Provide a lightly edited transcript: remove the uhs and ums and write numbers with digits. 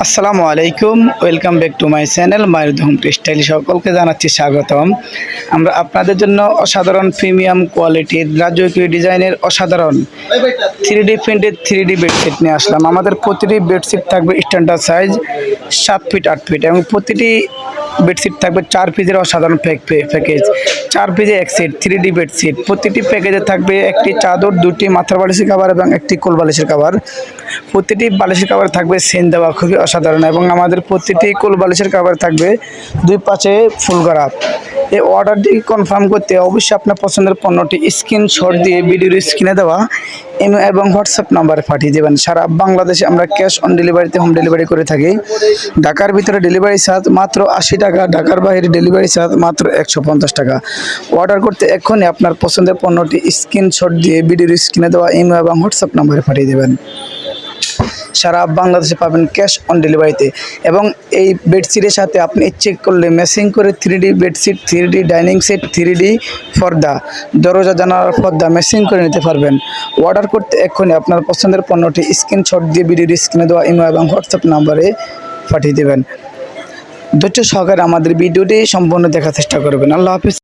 আসসালামু আলাইকুম, welcome back to my channel মায়ের হোম স্টাইল। সকলকে জানাচ্ছি স্বাগতম। আমরা আপনাদের জন্য অসাধারণ প্রিমিয়াম কোয়ালিটির রাজকীয় ডিজাইনের অসাধারণ 3D প্রিন্টেড 3D বেডশিট নিয়ে আসলাম। আমাদের প্রতিটি বেডশিট থাকবে স্ট্যান্ডার্ড সাইজ 7 ফিট 8 ফিট এবং প্রতিটি বেডশিট থাকবে 4 পিসের অসাধারণ প্যাকেজ। 4 পিসে এক সেট 3D বেডশিট। প্রতিটি প্যাকেজে থাকবে একটি চাদর, দুটি মাথার বালিশের কভার এবং একটি কোল বালিশের কভার। প্রতিটি বালিশের কভার থাকবে সেন দেওয়া, খুবই অসাধারণ। এবং আমাদের প্রতিটি কোল বালিশের কভার থাকবে দুই পাশে ফুল করা। এই অর্ডারটি কনফার্ম করতে অবশ্যই আপনার পছন্দের পণ্যটি স্ক্রিনশট দিয়ে ভিডিওর স্ক্রিনে দেওয়া ইমেল এবং হোয়াটসঅ্যাপ নাম্বারে পাঠিয়ে দেবেন। সারা বাংলাদেশে আমরা ক্যাশ অন ডেলিভারিতে হোম ডেলিভারি করে থাকি। ঢাকার ভিতরে ডেলিভারি চার্জ মাত্র 80 টাকা, ঢাকার বাইরে ডেলিভারি চার্জ মাত্র 150 টাকা। অর্ডার করতে এক্ষুনি আপনার পছন্দের পণ্যটি স্ক্রিনশট দিয়ে ভিডিওর স্ক্রিনে দেওয়া ইমেল এবং হোয়াটসঅ্যাপ নাম্বারে পাঠিয়ে দেবেন। সারা বাংলাদেশে পাবেন ক্যাশ অন ডেলিভারিতে। এবং এই বেডশিটের সাথে আপনি ইচ্ছে করলে ম্যাচিং করে 3D bedsheet, 3D dining set, 3D পর্দা, দরজা জানালার পর্দা ম্যাচিং করে নিতে পারবেন। অর্ডার করতে এক্ষুনি আপনার পছন্দের পণ্যটি স্ক্রিনশট দিয়ে ভিডিওর স্ক্রিনে দেওয়া ইমেল এবং হোয়াটসঅ্যাপ নাম্বারে পাঠিয়ে দেবেন। ধৈর্য সহকারে আমাদের ভিডিওটি সম্পূর্ণ দেখার চেষ্টা করবেন। আল্লাহ হাফিজ।